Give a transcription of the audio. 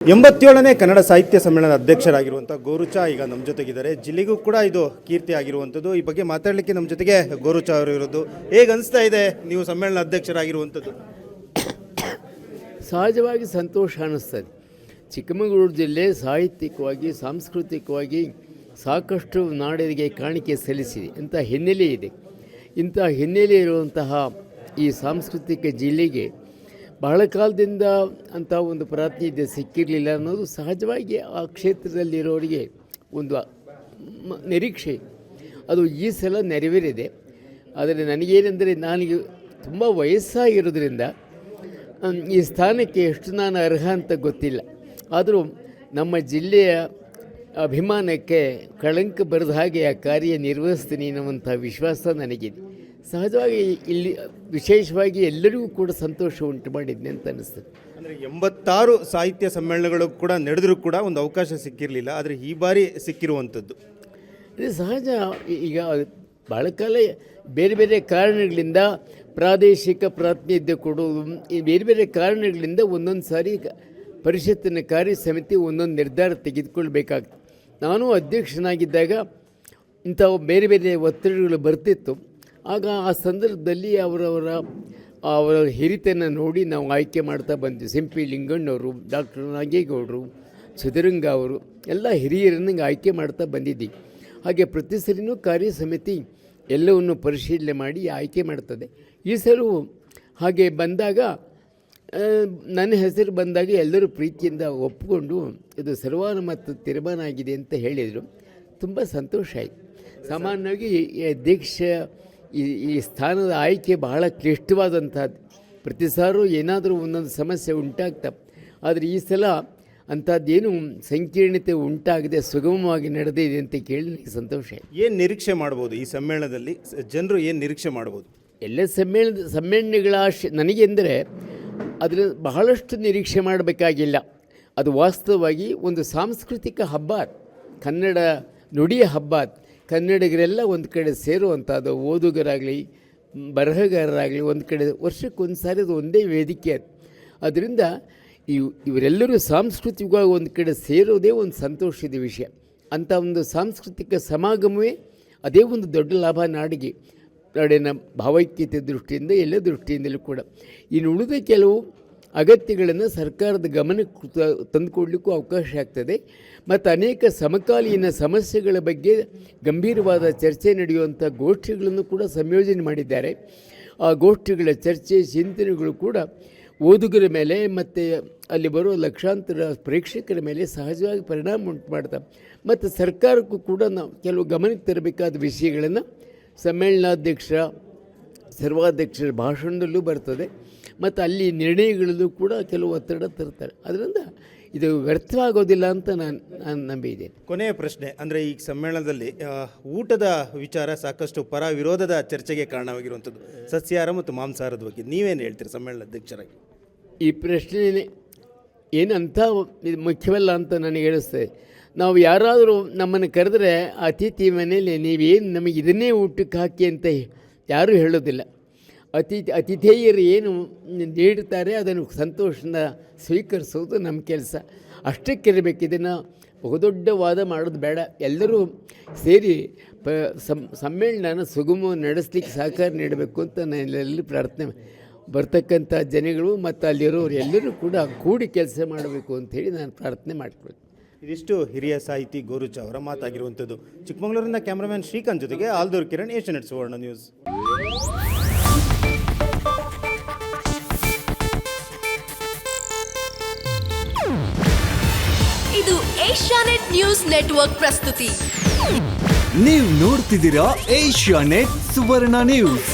87ನೇ ಕನ್ನಡ ಸಾಹಿತ್ಯ ಸಮ್ಮೇಳನದ ಅಧ್ಯಕ್ಷರಾಗಿರುವಂಥ ಗೋರುಚಾ ಈಗ ನಮ್ಮ ಜೊತೆಗಿದ್ದಾರೆ. ಜಿಲ್ಲೆಗೂ ಕೂಡ ಇದು ಕೀರ್ತಿ ಆಗಿರುವಂಥದ್ದು. ಈ ಬಗ್ಗೆ ಮಾತಾಡಲಿಕ್ಕೆ ನಮ್ಮ ಜೊತೆಗೆ ಗೋರುಚಾ ಅವರು ಇರೋದು. ಹೇಗೆ ಅನಿಸ್ತಾ ಇದೆ ನೀವು ಸಮ್ಮೇಳನ ಅಧ್ಯಕ್ಷರಾಗಿರುವಂಥದ್ದು? ಸಹಜವಾಗಿ ಸಂತೋಷ ಅನ್ನಿಸ್ತದೆ. ಚಿಕ್ಕಮಗಳೂರು ಜಿಲ್ಲೆ ಸಾಹಿತ್ಯಿಕವಾಗಿ ಸಾಂಸ್ಕೃತಿಕವಾಗಿ ಸಾಕಷ್ಟು ನಾಡಿಗೆ ಕಾಣಿಕೆ ಸಲ್ಲಿಸಿದೆ. ಇಂಥ ಹಿನ್ನೆಲೆ ಇದೆ. ಇಂಥ ಹಿನ್ನೆಲೆ ಇರುವಂತಹ ಈ ಸಾಂಸ್ಕೃತಿಕ ಜಿಲ್ಲೆಗೆ ಬಹಳ ಕಾಲದಿಂದ ಅಂಥ ಒಂದು ಪ್ರಾತಿನಿಧ್ಯ ಸಿಕ್ಕಿರಲಿಲ್ಲ ಅನ್ನೋದು ಸಹಜವಾಗಿ ಆ ಕ್ಷೇತ್ರದಲ್ಲಿರೋರಿಗೆ ಒಂದು ನಿರೀಕ್ಷೆ. ಅದು ಈ ಸಲ ನೆರವೇರಿದೆ. ಆದರೆ ನನಗೇನೆಂದರೆ ನನಗೆ ತುಂಬ ವಯಸ್ಸಾಗಿರೋದ್ರಿಂದ ಈ ಸ್ಥಾನಕ್ಕೆ ಎಷ್ಟು ನಾನು ಅರ್ಹ ಅಂತ ಗೊತ್ತಿಲ್ಲ. ಆದರೂ ನಮ್ಮ ಜಿಲ್ಲೆಯ ಅಭಿಮಾನಕ್ಕೆ ಕಳಂಕ ಬರೆದ ಹಾಗೆ ಆ ಕಾರ್ಯ ನಿರ್ವಹಿಸ್ತೀನಿ ಅನ್ನುವಂಥ ವಿಶ್ವಾಸ ನನಗಿದೆ. ಸಹಜವಾಗಿ ಇಲ್ಲಿ ವಿಶೇಷವಾಗಿ ಎಲ್ಲರಿಗೂ ಕೂಡ ಸಂತೋಷ ಉಂಟು ಮಾಡಿದ್ದೆ ಅಂತ ಅನಿಸ್ತದೆ. ಅಂದರೆ 86 ಸಾಹಿತ್ಯ ಸಮ್ಮೇಳನಗಳು ಕೂಡ ನಡೆದರೂ ಕೂಡ ಒಂದು ಅವಕಾಶ ಸಿಕ್ಕಿರಲಿಲ್ಲ, ಆದರೆ ಈ ಬಾರಿ ಸಿಕ್ಕಿರುವಂಥದ್ದು ಇದು ಸಹಜ. ಈಗ ಭಾಳ ಕಾಲ ಬೇರೆ ಬೇರೆ ಕಾರಣಗಳಿಂದ ಪ್ರಾದೇಶಿಕ ಪ್ರಾತಿನಿಧ್ಯ ಕೊಡೋದು, ಈ ಬೇರೆ ಬೇರೆ ಕಾರಣಗಳಿಂದ ಒಂದೊಂದು ಸಾರಿ ಪರಿಷತ್ತಿನ ಕಾರ್ಯ ಸಮಿತಿ ಒಂದೊಂದು ನಿರ್ಧಾರ ತೆಗೆದುಕೊಳ್ಬೇಕಾಗ್ತದೆ. ನಾನು ಅಧ್ಯಕ್ಷನಾಗಿದ್ದಾಗ ಇಂಥ ಬೇರೆ ಬೇರೆ ಒತ್ತಡಗಳು ಬರ್ತಿತ್ತು. ಆಗ ಆ ಸಂದರ್ಭದಲ್ಲಿ ಅವರ ಹಿರಿತನ ನೋಡಿ ನಾವು ಆಯ್ಕೆ ಮಾಡ್ತಾ ಬಂದ್ವಿ. ಸಿಂಪಿ ಲಿಂಗಣ್ಣವರು, ಡಾಕ್ಟರ್ ನಾಗೇಗೌಡರು, ಚದುರಂಗ ಅವರು ಎಲ್ಲ ಹಿರಿಯರನ್ನು ಆಯ್ಕೆ ಮಾಡ್ತಾ ಬಂದಿದ್ದೀವಿ. ಹಾಗೆ ಪ್ರತಿ ಸರಿನೂ ಕಾರ್ಯ ಸಮಿತಿ ಎಲ್ಲವನ್ನು ಪರಿಶೀಲನೆ ಮಾಡಿ ಆಯ್ಕೆ ಮಾಡ್ತದೆ. ಈ ಸಲವೂ ಹಾಗೆ ಬಂದಾಗ ನನ್ನ ಹೆಸರು ಬಂದಾಗ ಎಲ್ಲರೂ ಪ್ರೀತಿಯಿಂದ ಒಪ್ಪಿಕೊಂಡು ಇದು ಸರ್ವಾನುಮತ ತೀರ್ಮಾನ ಆಗಿದೆ ಅಂತ ಹೇಳಿದರು. ತುಂಬ ಸಂತೋಷ ಆಯಿತು. ಸಾಮಾನ್ಯವಾಗಿ ಈ ಅಧ್ಯಕ್ಷ ಈ ಸ್ಥಾನದ ಆಯ್ಕೆ ಬಹಳ ಕ್ಲಿಷ್ಟವಾದಂಥದ್ದು. ಪ್ರತಿ ಸಾರು ಏನಾದರೂ ಒಂದೊಂದು ಸಮಸ್ಯೆ ಉಂಟಾಗ್ತವೆ. ಆದರೆ ಈ ಸಲ ಅಂಥದ್ದೇನು ಸಂಕೀರ್ಣತೆ ಉಂಟಾಗದೆ ಸುಗಮವಾಗಿ ನಡೆದಿದೆ ಅಂತ ಕೇಳಿ ನನಗೆ ಸಂತೋಷ ಆಯಿತು. ಏನು ನಿರೀಕ್ಷೆ ಮಾಡ್ಬೋದು ಈ ಸಮ್ಮೇಳನದಲ್ಲಿ? ಜನರು ಏನು ನಿರೀಕ್ಷೆ ಮಾಡ್ಬೋದು? ಎಲ್ಲ ಸಮ್ಮೇಳನಗಳ ನನಗೆಂದರೆ ಅದರ ಬಹಳಷ್ಟು ನಿರೀಕ್ಷೆ ಮಾಡಬೇಕಾಗಿಲ್ಲ. ಅದು ವಾಸ್ತವವಾಗಿ ಒಂದು ಸಾಂಸ್ಕೃತಿಕ ಹಬ್ಬ, ಕನ್ನಡ ನುಡಿಯ ಹಬ್ಬ. ಕನ್ನಡಿಗರೆಲ್ಲ ಒಂದು ಕಡೆ ಸೇರುವಂಥದ್ದು, ಓದುಗರಾಗಲಿ ಬರಹಗಾರರಾಗಲಿ ಒಂದು ಕಡೆ ವರ್ಷಕ್ಕೊಂದು ಸಾರಿ ಅದು ಒಂದೇ ವೇದಿಕೆ. ಅದರಿಂದ ಇವರೆಲ್ಲರೂ ಸಾಂಸ್ಕೃತಿಕವಾಗಿ ಒಂದು ಕಡೆ ಸೇರೋದೇ ಒಂದು ಸಂತೋಷದ ವಿಷಯ. ಅಂಥ ಒಂದು ಸಾಂಸ್ಕೃತಿಕ ಸಮಾಗಮವೇ ಅದೇ ಒಂದು ದೊಡ್ಡ ಲಾಭ ನಾಡಿಗೆ, ನಾಡಿನ ಭಾವೈಕ್ಯತೆ ದೃಷ್ಟಿಯಿಂದ ಎಲ್ಲ ದೃಷ್ಟಿಯಿಂದಲೂ ಕೂಡ. ಇನ್ನು ಉಳಿದ ಕೆಲವು ಅಗತ್ಯಗಳನ್ನು ಸರ್ಕಾರದ ಗಮನಕ್ಕೆ ತಂದುಕೊಡ್ಲಿಕ್ಕೂ ಅವಕಾಶ ಆಗ್ತದೆ. ಮತ್ತು ಅನೇಕ ಸಮಕಾಲೀನ ಸಮಸ್ಯೆಗಳ ಬಗ್ಗೆ ಗಂಭೀರವಾದ ಚರ್ಚೆ ನಡೆಯುವಂಥ ಗೋಷ್ಠಿಗಳನ್ನು ಕೂಡ ಸಂಯೋಜನೆ ಮಾಡಿದ್ದಾರೆ. ಆ ಗೋಷ್ಠಿಗಳ ಚರ್ಚೆ ಚಿಂತನೆಗಳು ಕೂಡ ಓದುಗರ ಮೇಲೆ ಮತ್ತು ಅಲ್ಲಿ ಬರುವ ಲಕ್ಷಾಂತರ ಪ್ರೇಕ್ಷಕರ ಮೇಲೆ ಸಹಜವಾಗಿ ಪರಿಣಾಮ ಉಂಟು ಮಾಡ್ತವೆ. ಮತ್ತು ಸರ್ಕಾರಕ್ಕೂ ಕೂಡ ನಾವು ಕೆಲವು ಗಮನಕ್ಕೆ ತರಬೇಕಾದ ವಿಷಯಗಳನ್ನು ಸಮ್ಮೇಳನಾಧ್ಯಕ್ಷ ಸರ್ವಾಧ್ಯಕ್ಷರ ಭಾಷಣದಲ್ಲೂ ಬರ್ತದೆ. ಮತ್ತು ಅಲ್ಲಿ ನಿರ್ಣಯಗಳಲ್ಲೂ ಕೂಡ ಕೆಲವು ಒತ್ತಡ ತರ್ತಾರೆ. ಅದರಿಂದ ಇದು ವ್ಯರ್ಥವಾಗೋದಿಲ್ಲ ಅಂತ ನಾನು ನಂಬಿದ್ದೇನೆ. ಕೊನೆಯ ಪ್ರಶ್ನೆ ಅಂದರೆ ಈ ಸಮ್ಮೇಳನದಲ್ಲಿ ಊಟದ ವಿಚಾರ ಸಾಕಷ್ಟು ಪರ ವಿರೋಧದ ಚರ್ಚೆಗೆ ಕಾರಣವಾಗಿರುವಂಥದ್ದು, ಸಸ್ಯಾಹಾರ ಮತ್ತು ಮಾಂಸಾಹಾರದ ಬಗ್ಗೆ ನೀವೇನು ಹೇಳ್ತೀರಿ ಸಮ್ಮೇಳನ ಅಧ್ಯಕ್ಷರಾಗಿ? ಈ ಪ್ರಶ್ನೆ ಏನಂತ ಮುಖ್ಯವಲ್ಲ ಅಂತ ನನಗೆ ಹೇಳಿಸ್ತದೆ. ನಾವು ಯಾರಾದರೂ ನಮ್ಮನ್ನು ಕರೆದ್ರೆ ಅತಿಥಿ ಮನೆಯಲ್ಲಿ ನೀವೇನು ನಮಗೆ ಇದನ್ನೇ ಊಟಕ್ಕೆ ಹಾಕಿ ಅಂತ ಯಾರೂ ಹೇಳೋದಿಲ್ಲ. ಅತಿಥೇಯರು ಏನು ನೀಡುತ್ತಾರೆ ಅದನ್ನು ಸಂತೋಷದಿಂದ ಸ್ವೀಕರಿಸೋದು ನಮ್ಮ ಕೆಲಸ. ಅಷ್ಟಕ್ಕಿರಬೇಕು. ಇದನ್ನು ಬಹುದೊಡ್ಡ ವಾದ ಮಾಡೋದು ಬೇಡ. ಎಲ್ಲರೂ ಸೇರಿ ಸಮ್ಮೇಳನ ಸುಗಮ ನಡೆಸಲಿಕ್ಕೆ ಸಹಕಾರ ನೀಡಬೇಕು ಅಂತ ನಾನೆಲ್ಲರೂ ಪ್ರಾರ್ಥನೆ. ಬರ್ತಕ್ಕಂಥ ಜನಗಳು ಮತ್ತು ಅಲ್ಲಿರೋರು ಎಲ್ಲರೂ ಕೂಡ ಕೂಡಿ ಕೆಲಸ ಮಾಡಬೇಕು ಅಂಥೇಳಿ ನಾನು ಪ್ರಾರ್ಥನೆ ಮಾಡ್ಕೊಳ್ತೀನಿ. ಇದಿಷ್ಟು ಹಿರಿಯ ಸಾಹಿತಿ ಗೋರುಚಾ ಅವರ ಮಾತಾಗಿರುವಂಥದ್ದು. ಚಿಕ್ಕಮಗಳೂರಿನ ಕ್ಯಾಮ್ರಾಮನ್ ಶ್ರೀಕಾಂತ್ ಜೊತೆಗೆ ಆಲ್ದೂರ್ ಕಿರಣ್, ಏಷ್ಯಾನೆಟ್ ಸುವರ್ಣ ನ್ಯೂಸ್. ಇದು ಏಷ್ಯಾನೆಟ್ ನ್ಯೂಸ್ ನೆಟ್ವರ್ಕ್ ಪ್ರಸ್ತುತಿ. ನೀವು ನೋಡ್ತಿದ್ದೀರಾ ಏಷ್ಯಾನೆಟ್ ಸುವರ್ಣ ನ್ಯೂಸ್.